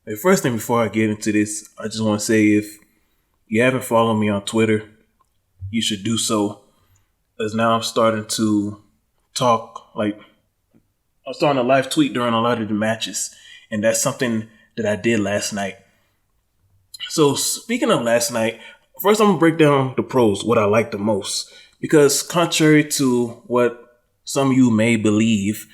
The first thing before I get into this, I just want to say if you haven't followed me on Twitter, you should do so. As now I'm starting to talk, I'm starting to live tweet during a lot of the matches. And that's something that I did last night. So speaking of last night, first I'm going to break down the pros, what I like the most. Because contrary to what some of you may believe,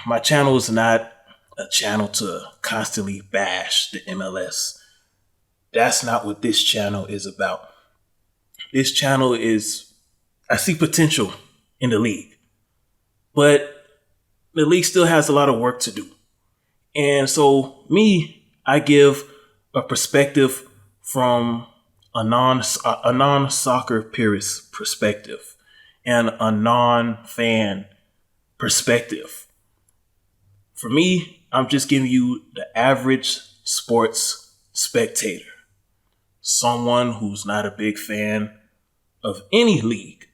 my channel is not a channel to constantly bash the MLS. That's not what this channel is about. This channel is, I see potential in the league, but the league still has a lot of work to do. And so I give a perspective from a non-soccer purist perspective and a non-fan perspective. For me, I'm just giving you the average sports spectator, someone who's not a big fan of any league,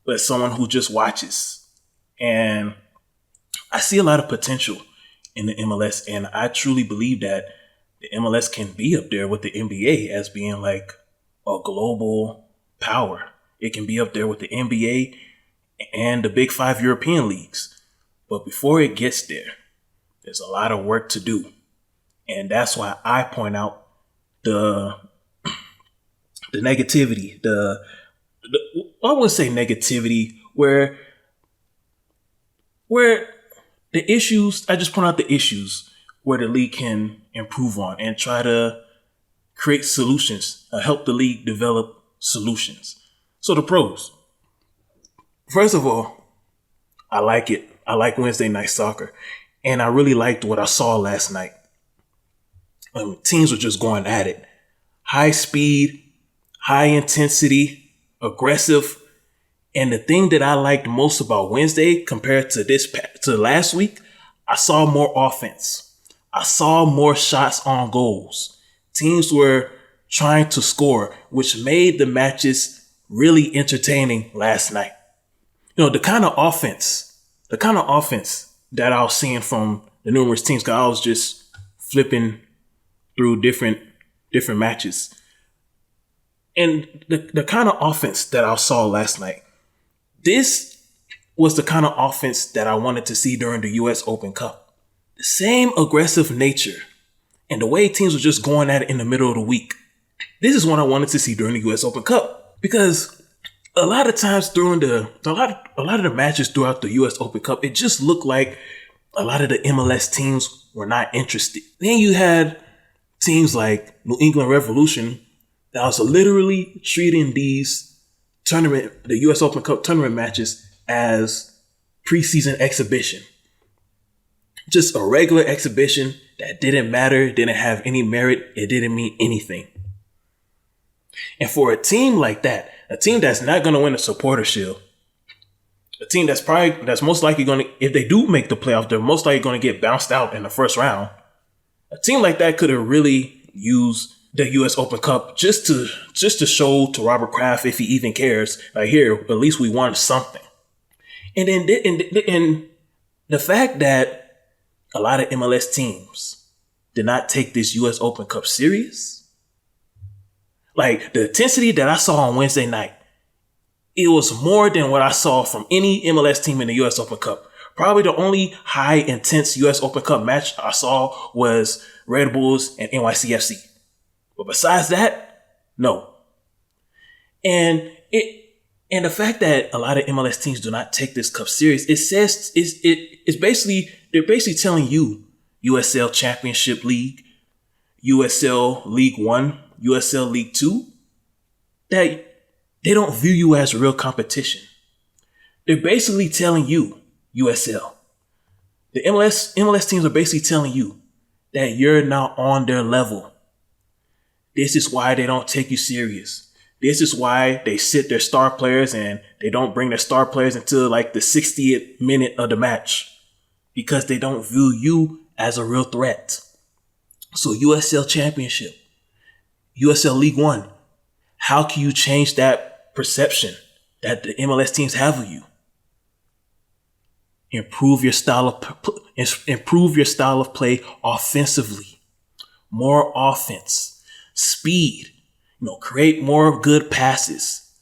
but someone who just watches. And I see a lot of potential in the MLS, and I truly believe that the MLS can be up there with the NBA as being like a global power. It can be up there with the NBA and the big 5 European leagues. But before it gets there, there's a lot of work to do. And that's why I point out the negativity, I wouldn't say negativity, where the issues, I just point out the issues where the league can improve on and try to create solutions, help the league develop solutions. So the pros. First of all, I like it. I like Wednesday night soccer. And I really liked what I saw last night. Teams were just going at it. High speed, high intensity, aggressive. And the thing that I liked most about Wednesday compared to last week, I saw more offense. I saw more shots on goals. Teams were trying to score, which made the matches really entertaining last night. The kind of offense that I was seeing from the numerous teams, because I was just flipping through different matches. And the kind of offense that I saw last night, this was the kind of offense that I wanted to see during the U.S. Open Cup. The same aggressive nature and the way teams were just going at it in the middle of the week. This is what I wanted to see during the U.S. Open Cup, because a lot of times during a lot of the matches throughout the U.S. Open Cup, it just looked like a lot of the MLS teams were not interested. Then you had teams like New England Revolution that was literally treating the U.S. Open Cup tournament matches as preseason exhibition. Just a regular exhibition that didn't matter, didn't have any merit, it didn't mean anything. And for a team like that, a team that's not going to win a supporter shield, a team that's most likely going to, if they do make the playoffs, they're most likely going to get bounced out in the first round. A team like that could have really used the U.S. Open Cup just to show to Robert Kraft, if he even cares, like, here, at least we won something. And then and the fact that a lot of MLS teams did not take this U.S. Open Cup serious, like the intensity that I saw on Wednesday night, it was more than what I saw from any MLS team in the U.S. Open Cup. Probably the only high intense U.S. Open Cup match I saw was Red Bulls and NYCFC. But besides that, no. And the fact that a lot of MLS teams do not take this cup serious, they're basically telling you, USL Championship League, USL League 1, USL League 2, that they don't view you as real competition. They're basically telling you, USL, the MLS teams are basically telling you that you're not on their level. This is why they don't take you serious. This is why they sit their star players and they don't bring their star players until like the 60th minute of the match, because they don't view you as a real threat. So USL Championship, USL League 1, how can you change that perception that the MLS teams have of you? Improve your style of play offensively. more offense, speed, create more good passes,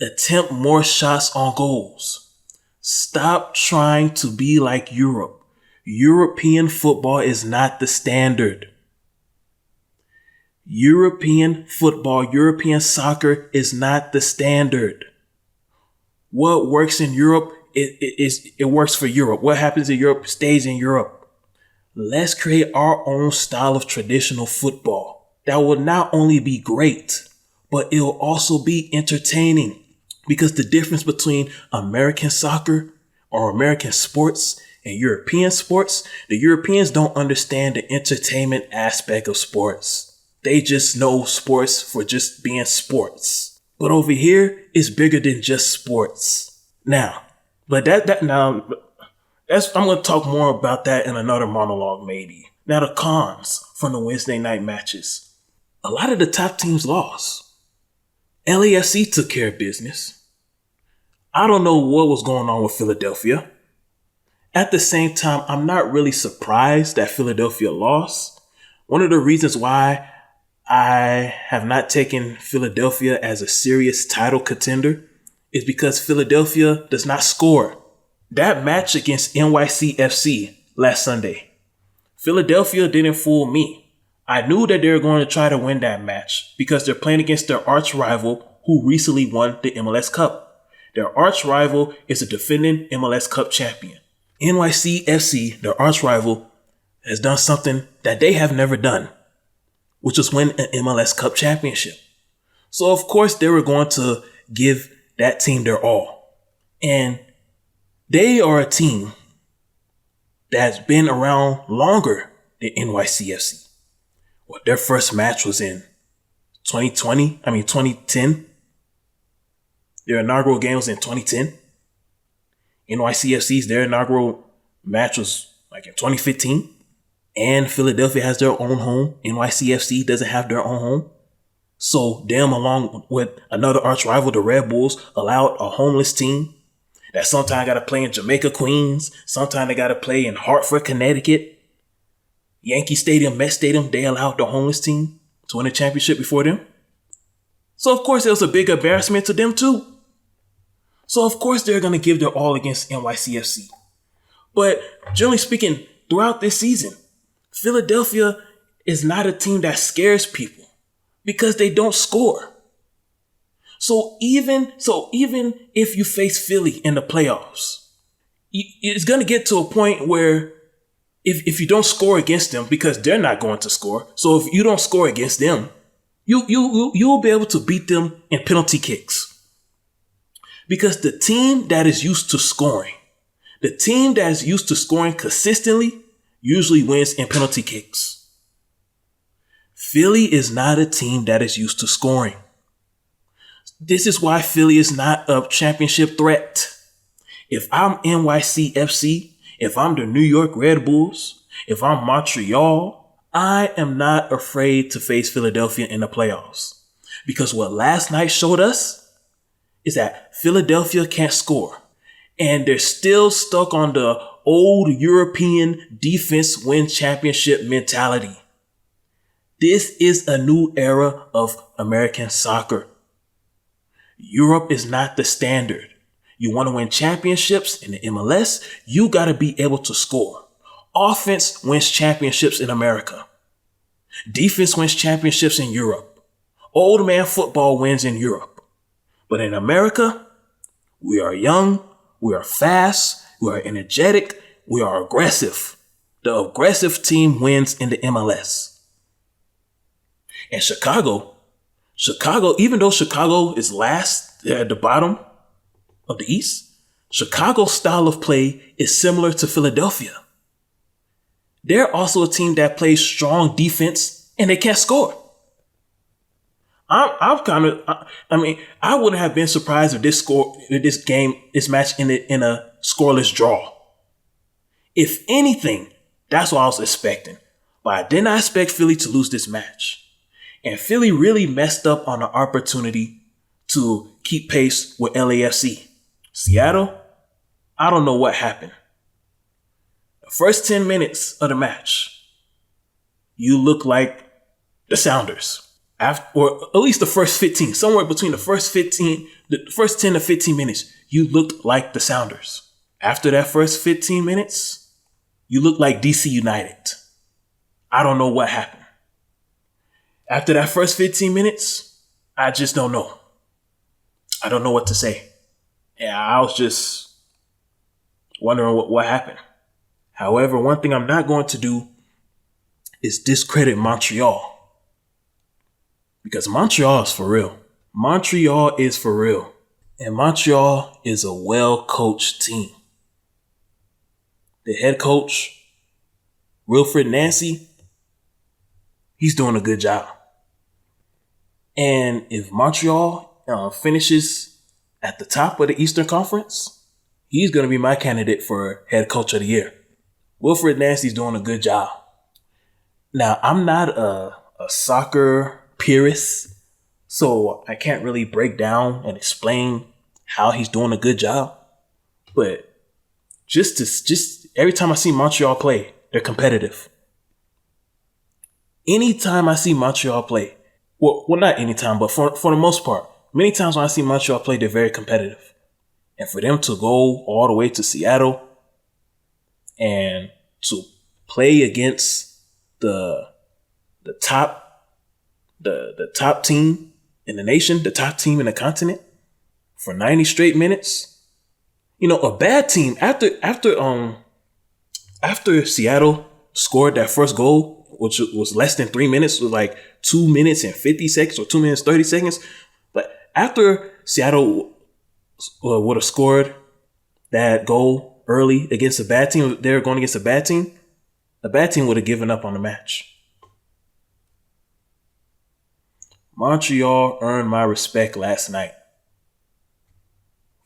attempt more shots on goals. Stop trying to be like Europe. European football is not the standard. European football, European soccer is not the standard. What works in Europe, it works for Europe. What happens in Europe stays in Europe. Let's create our own style of traditional football that will not only be great, but it'll also be entertaining. Because the difference between American soccer or American sports and European sports, the Europeans don't understand the entertainment aspect of sports. They just know sports for just being sports. But over here, it's bigger than just sports. I'm going to talk more about that in another monologue maybe. Now the cons from the Wednesday night matches. A lot of the top teams lost. LAFC took care of business. I don't know what was going on with Philadelphia. At the same time, I'm not really surprised that Philadelphia lost. One of the reasons why I have not taken Philadelphia as a serious title contender is because Philadelphia does not score. That match against NYCFC last Sunday, Philadelphia didn't fool me. I knew that they were going to try to win that match because they're playing against their arch rival who recently won the MLS Cup. Their arch rival is a defending MLS Cup champion. NYCFC, their arch rival, has done something that they have never done, which was win an MLS Cup championship. So of course they were going to give that team their all. And they are a team that's been around longer than NYCFC. Well, their first match was in 2010. Their inaugural game was in 2010. NYCFC's, their inaugural match was like in 2015. And Philadelphia has their own home. NYCFC doesn't have their own home. So them, along with another arch rival, the Red Bulls, allowed a homeless team that sometimes got to play in Jamaica, Queens. Sometimes they got to play in Hartford, Connecticut. Yankee Stadium, Met Stadium, they allowed the homeless team to win a championship before them. So of course it was a big embarrassment to them too. So of course they're going to give their all against NYCFC. But generally speaking, throughout this season, Philadelphia is not a team that scares people because they don't score. So even if you face Philly in the playoffs, it's going to get to a point where if you don't score against them, because they're not going to score. So if you don't score against them, you'll be able to beat them in penalty kicks. Because the team that is used to scoring consistently usually wins in penalty kicks. Philly is not a team that is used to scoring. This is why Philly is not a championship threat. If I'm NYCFC, if I'm the New York Red Bulls, if I'm Montreal, I am not afraid to face Philadelphia in the playoffs. Because what last night showed us is that Philadelphia can't score. And they're still stuck on the old European defense win championship mentality. This is a new era of American soccer. Europe is not the standard. You want to win championships in the MLS, you got to be able to score. Offense wins championships in America. Defense wins championships in Europe. Old man football wins in Europe. But in America, we are young, we are fast, we are energetic, we are aggressive. The aggressive team wins in the MLS. And Chicago, even though Chicago is last at the bottom of the East, Chicago's style of play is similar to Philadelphia. They're also a team that plays strong defense and they can't score. I wouldn't have been surprised if this match ended in a scoreless draw. If anything, that's what I was expecting. But I did not expect Philly to lose this match. And Philly really messed up on the opportunity to keep pace with LAFC. Seattle, I don't know what happened. The first 10 minutes of the match, you look like the Sounders. Or at least the first 15, somewhere between the first 10 to 15 minutes, you looked like the Sounders. After that first 15 minutes, you look like DC United. I don't know what happened. After that first 15 minutes, I just don't know. I don't know what to say. Yeah, I was just wondering what happened. However, one thing I'm not going to do is discredit Montreal. Because Montreal is for real. Montreal is for real. And Montreal is a well-coached team. The head coach, Wilfred Nancy, he's doing a good job. And if Montreal finishes at the top of the Eastern Conference, he's going to be my candidate for head coach of the year. Wilfred Nancy's doing a good job. Now, I'm not a soccer purist, so I can't really break down and explain how he's doing a good job. But just every time I see Montreal play, they're competitive. Anytime I see Montreal play, well, not anytime, but for the most part, many times when I see Montreal play, they're very competitive. And for them to go all the way to Seattle and to play against the top team in the nation, the top team in the continent for 90 straight minutes. A bad team after Seattle scored that first goal, which was less than 3 minutes, was like 2 minutes and 50 seconds or 2 minutes 30 seconds. But after Seattle would have scored that goal early against a bad team, they were going against a bad team would have given up on the match. Montreal earned my respect last night.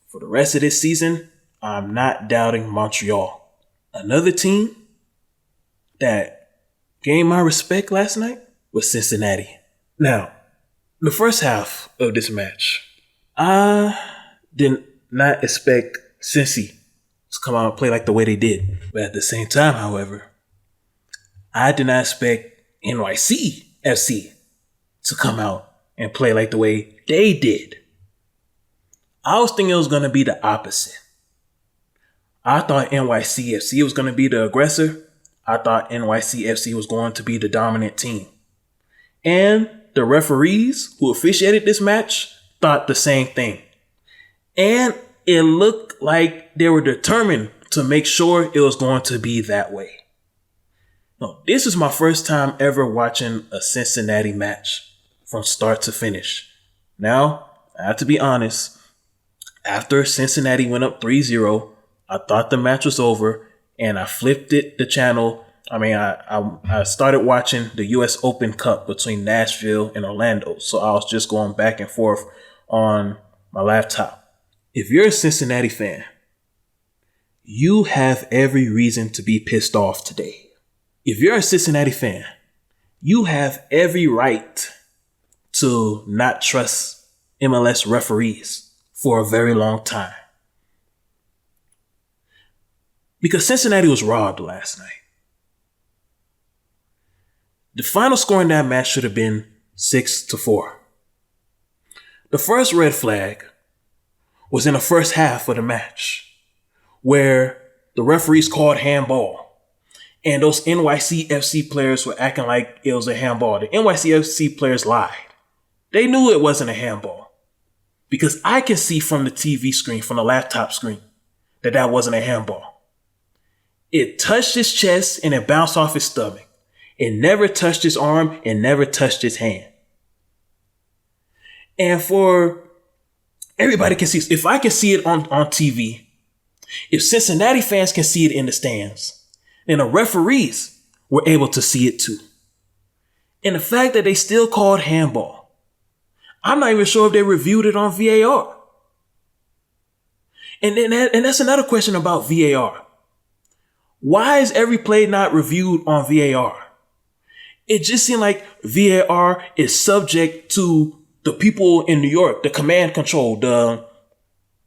For the rest of this season, I'm not doubting Montreal. Another team that gained my respect last night was Cincinnati. Now, the first half of this match, I did not expect Cincy to come out and play like the way they did. But at the same time, however, I did not expect NYC FC to come out and play like the way they did. I was thinking it was going to be the opposite. I thought NYCFC was going to be the aggressor. I thought NYCFC was going to be the dominant team. And the referees who officiated this match thought the same thing. And it looked like they were determined to make sure it was going to be that way. No, this is my first time ever watching a Cincinnati match from start to finish. Now, I have to be honest. After Cincinnati went up 3-0, I thought the match was over and I flipped the channel. I started watching the U.S. Open Cup between Nashville and Orlando. So I was just going back and forth on my laptop. If you're a Cincinnati fan, you have every reason to be pissed off today. If you're a Cincinnati fan, you have every right to not trust MLS referees for a very long time. Because Cincinnati was robbed last night. The final score in that match should have been 6-4. The first red flag was in the first half of the match, where the referees called handball. And those NYCFC players were acting like it was a handball. The NYCFC players lied. They knew it wasn't a handball. Because I can see from the TV screen, from the laptop screen, that wasn't a handball. It touched his chest and it bounced off his stomach. It never touched his arm and never touched his hand. And for everybody can see, if I can see it on TV, if Cincinnati fans can see it in the stands, then the referees were able to see it too. And the fact that they still called handball, I'm not even sure if they reviewed it on VAR. And that's another question about VAR. Why is every play not reviewed on VAR? It just seemed like VAR is subject to the people in New York, the command control, the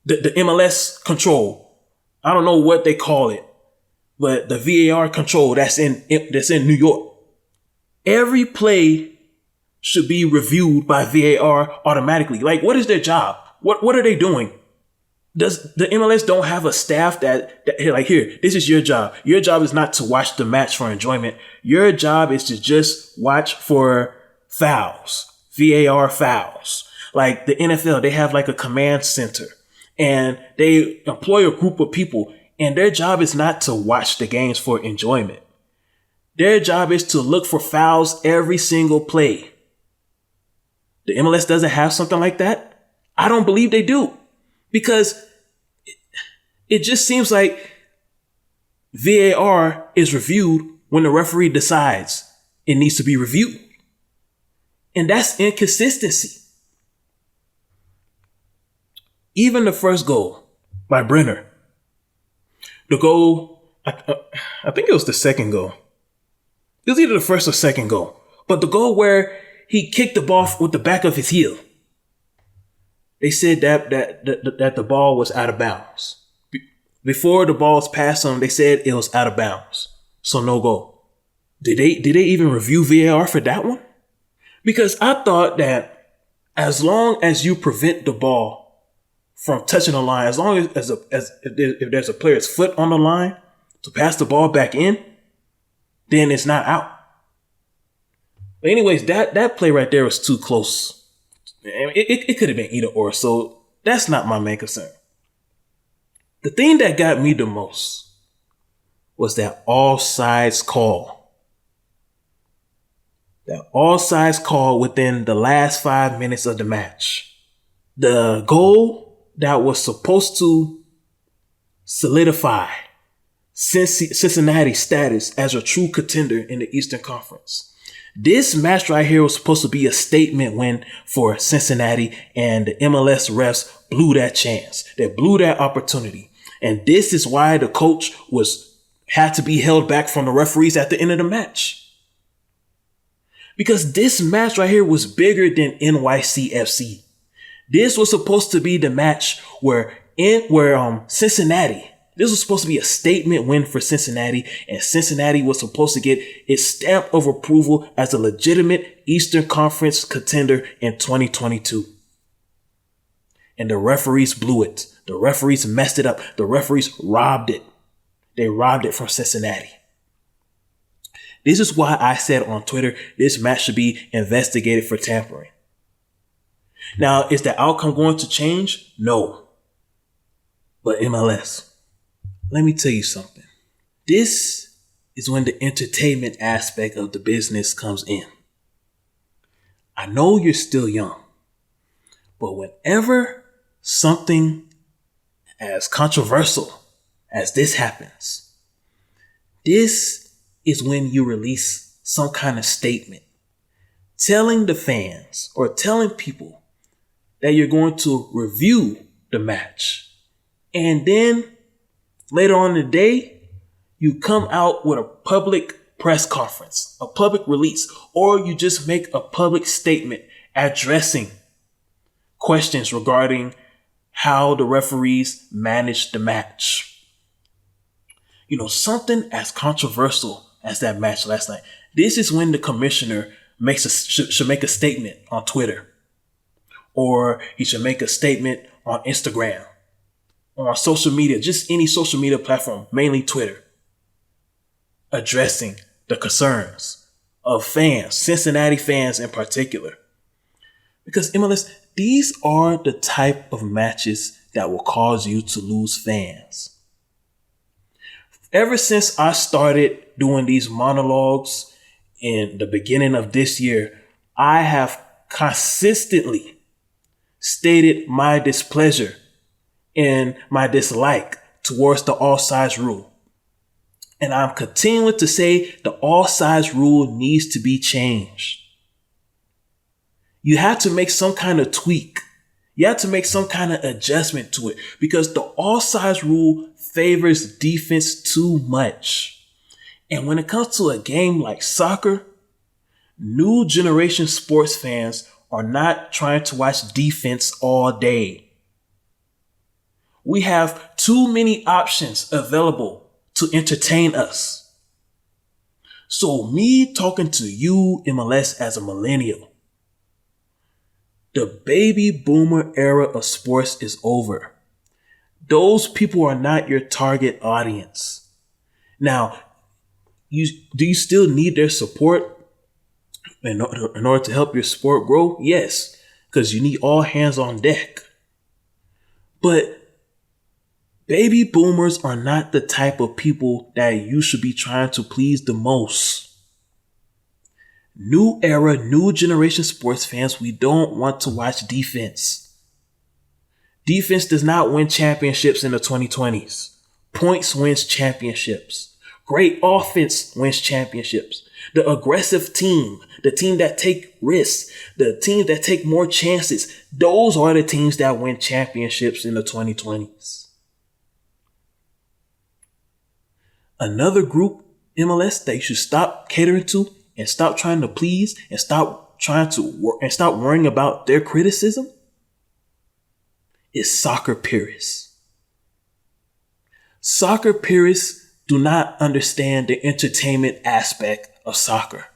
MLS control. I don't know what they call it, but the VAR control that's in New York. Every play should be reviewed by VAR automatically. Like, what is their job? What are they doing? Does the MLS don't have a staff that like, here, this is your job. Your job is not to watch the match for enjoyment. Your job is to just watch for fouls, VAR fouls. Like the NFL, they have like a command center and they employ a group of people, and their job is not to watch the games for enjoyment. Their job is to look for fouls every single play. The MLS doesn't have something like that. I don't believe they do, because it just seems like VAR is reviewed when the referee decides it needs to be reviewed. And that's inconsistency. Even the first goal by Brenner, the goal, I think it was the second goal. It was either the first or second goal, but the goal where he kicked the ball with the back of his heel. They said that the ball was out of bounds. Before the ball was passed on, they said it was out of bounds. So no goal. Did they even review VAR for that one? Because I thought that as long as you prevent the ball from touching the line, as long as if there's a player's foot on the line to pass the ball back in, then it's not out. But anyways, that play right there was too close. It could have been either or, so that's not my main concern. The thing that got me the most was that offsides call. That offsides call within the last 5 minutes of the match. The goal that was supposed to solidify Cincinnati's status as a true contender in the Eastern Conference. This match right here was supposed to be a statement win for Cincinnati, and the MLS refs blew that chance. They blew that opportunity. And this is why the coach had to be held back from the referees at the end of the match. Because this match right here was bigger than NYCFC. This was supposed to be the match where Cincinnati, this was supposed to be a statement win for Cincinnati, and Cincinnati was supposed to get its stamp of approval as a legitimate Eastern Conference contender in 2022. And the referees blew it. The referees messed it up. The referees robbed it. They robbed it from Cincinnati. This is why I said on Twitter, this match should be investigated for tampering. Now, is the outcome going to change? No. But MLS, let me tell you something. This is when the entertainment aspect of the business comes in. I know you're still young, but whenever something as controversial as this happens, this is when you release some kind of statement telling the fans or telling people that you're going to review the match. And then later on in the day, you come out with a public press conference, a public release, or you just make a public statement addressing questions regarding how the referees managed the match. You know, something as controversial as that match last night. This is when the commissioner should make a statement on Twitter, or he should make a statement on Instagram, or on social media, just any social media platform, mainly Twitter, addressing the concerns of fans, Cincinnati fans in particular. Because MLS, these are the type of matches that will cause you to lose fans. Ever since I started doing these monologues in the beginning of this year, I have consistently stated my displeasure and my dislike towards the all-sides rule. And I'm continuing to say the all-sides rule needs to be changed. You have to make some kind of tweak. You have to make some kind of adjustment to it, because the all-sides rule favors defense too much. And when it comes to a game like soccer, new generation sports fans are not trying to watch defense all day. We have too many options available to entertain us. So me talking to you, MLS, as a millennial, the baby boomer era of sports is over. Those people are not your target audience. Now, do you still need their support in order to help your sport grow? Yes, because you need all hands on deck. But baby boomers are not the type of people that you should be trying to please the most. New era, new generation sports fans, we don't want to watch defense. Defense does not win championships in the 2020s. Points wins championships. Great offense wins championships. The aggressive team, the team that take risks, the teams that take more chances, those are the teams that win championships in the 2020s. Another group, MLS, that you should stop catering to and stop trying to please and stop worrying about their criticism is soccer purists. Soccer purists do not understand the entertainment aspect of soccer.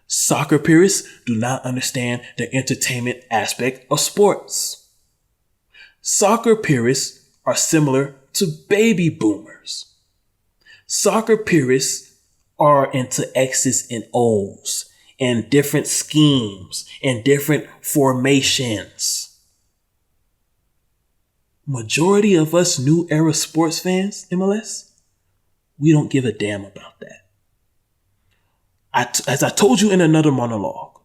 Soccer purists do not understand the entertainment aspect of sports. Soccer purists are similar to baby boomers. Soccer purists are into X's and O's and different schemes and different formations. Majority of us new era sports fans, MLS, we don't give a damn about that. As I told you in another monologue,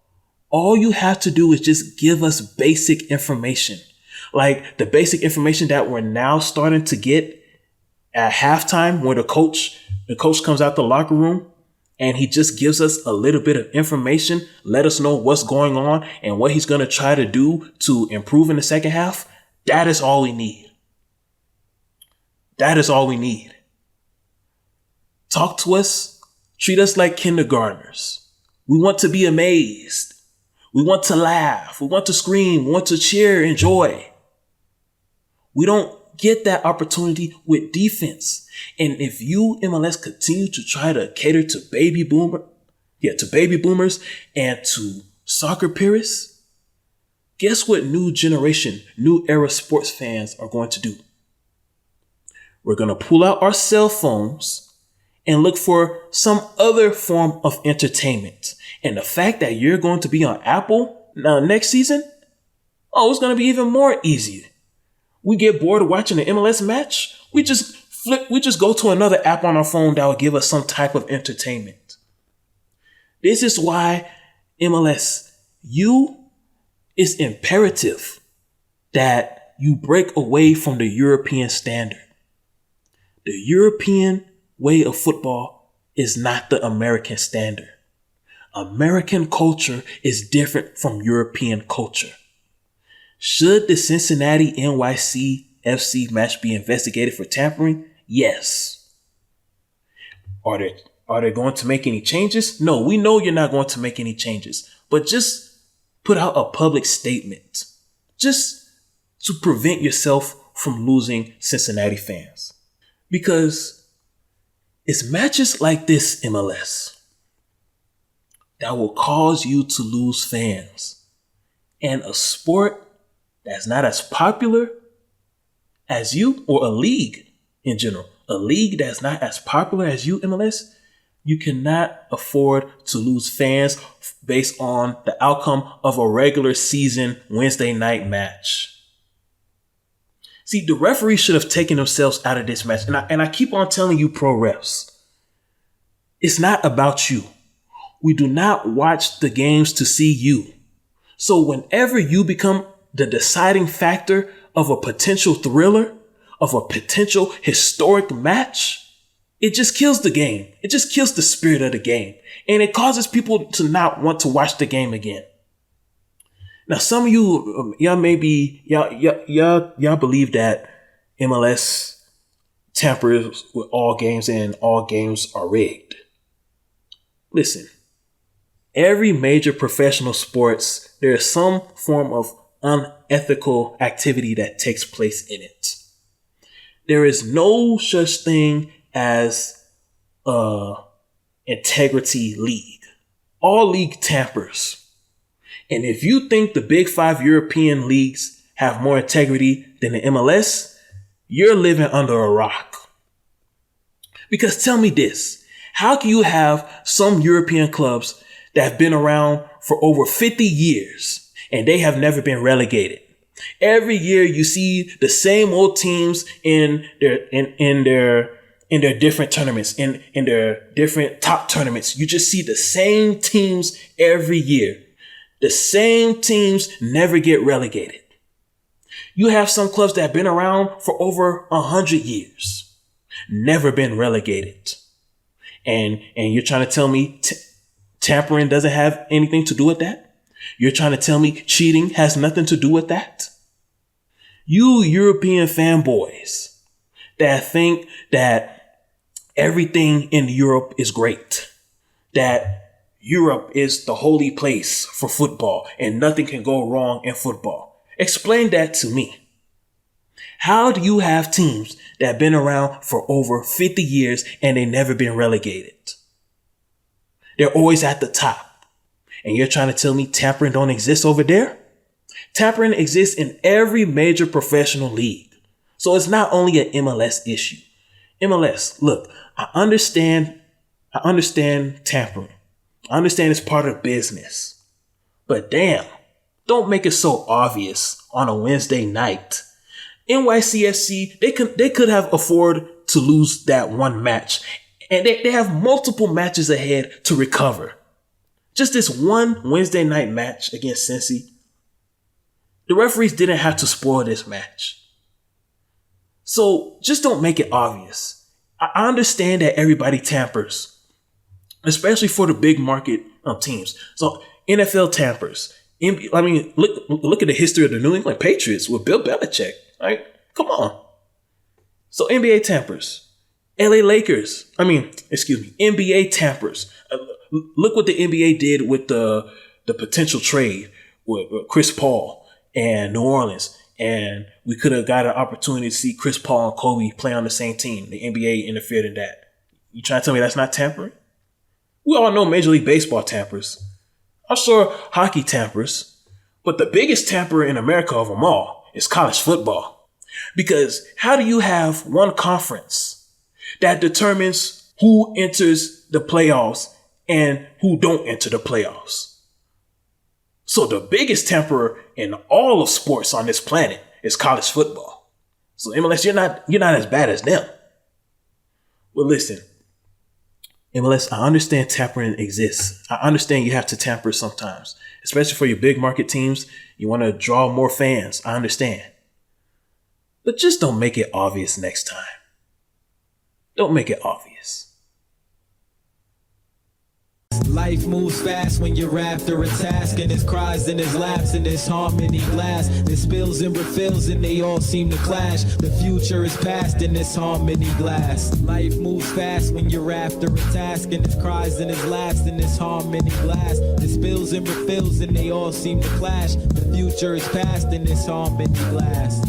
all you have to do is just give us basic information. Like the basic information that we're now starting to get at halftime, where the coach comes out the locker room and he just gives us a little bit of information, let us know what's going on and what he's going to try to do to improve in the second half. That is all we need. That is all we need. Talk to us. Treat us like kindergartners. We want to be amazed. We want to laugh. We want to scream. We want to cheer and joy. We don't get that opportunity with defense. And if you, MLS, continue to try to cater to baby boomers and to soccer purists, guess what new generation, new era sports fans are going to do? We're going to pull out our cell phones and look for some other form of entertainment. And the fact that you're going to be on Apple next season, it's going to be even more easy. We get bored of watching the MLS match, we just go to another app on our phone that will give us some type of entertainment. This is why MLS, it's imperative that you break away from the European standard. The European way of football is not the American standard. American culture is different from European culture. Should the Cincinnati NYC FC match be investigated for tampering? Yes. Are they going to make any changes? No, we know you're not going to make any changes, but just put out a public statement just to prevent yourself from losing Cincinnati fans. Because it's matches like this, MLS, that will cause you to lose fans. And a sport that's not as popular as you, or a league in general, a league that's not as popular as you, MLS, you cannot afford to lose fans based on the outcome of a regular season Wednesday night match. See, the referees should have taken themselves out of this match. And I keep on telling you, pro refs, it's not about you. We do not watch the games to see you. So whenever you become the deciding factor of a potential thriller, of a potential historic match, it just kills the game. It just kills the spirit of the game. And it causes people to not want to watch the game again. Now, some of you, y'all believe that MLS tampers with all games and all games are rigged. Listen, every major professional sports, there is some form of unethical activity that takes place in it. There is no such thing as an integrity league. All league tampers. And if you think the big 5 European leagues have more integrity than the MLS, you're living under a rock. Because tell me this, how can you have some European clubs that have been around for over 50 years and they have never been relegated? Every year you see the same old teams in their different tournaments, in their different top tournaments. You just see the same teams every year. The same teams never get relegated. You have some clubs that have been around for over 100 years, never been relegated. And you're trying to tell me tampering doesn't have anything to do with that? You're trying to tell me cheating has nothing to do with that? You European fanboys that think that everything in Europe is great, that Europe is the holy place for football and nothing can go wrong in football. Explain that to me. How do you have teams that have been around for over 50 years and they never been relegated? They're always at the top. And you're trying to tell me tampering don't exist over there? Tampering exists in every major professional league. So it's not only an MLS issue. MLS, look, I understand tampering. I understand it's part of business. But damn, don't make it so obvious on a Wednesday night. NYCFC, they could have afforded to lose that one match. And they have multiple matches ahead to recover. Just this one Wednesday night match against Cincy, the referees didn't have to spoil this match. So just don't make it obvious. I understand that everybody tampers, especially for the big market teams. So NFL tampers. I mean, look at the history of the New England Patriots with Bill Belichick. Right? Come on. So NBA tampers. NBA tampers. Look what the NBA did with the potential trade with Chris Paul and New Orleans. And we could have got an opportunity to see Chris Paul and Kobe play on the same team. The NBA interfered in that. You trying to tell me that's not tampering? We all know Major League Baseball tampers. I'm sure hockey tampers. But the biggest tamper in America of them all is college football. Because how do you have one conference that determines who enters the playoffs and who don't enter the playoffs? So the biggest tamperer in all of sports on this planet is college football. So MLS, you're not as bad as them. Well, listen, MLS, I understand tampering exists. I understand you have to tamper sometimes, especially for your big market teams. You want to draw more fans. I understand. But just don't make it obvious next time. Don't make it obvious. Life moves fast when you're after a task, and there's cries and there's laughs and there's harmony glass. There's spills and refills and they all seem to clash. The future is past and there's harmony glass. Life moves fast when you're after a task, and there's cries and there's laughs and there's harmony glass. There's spills and refills and they all seem to clash. The future is past and there's harmony glass.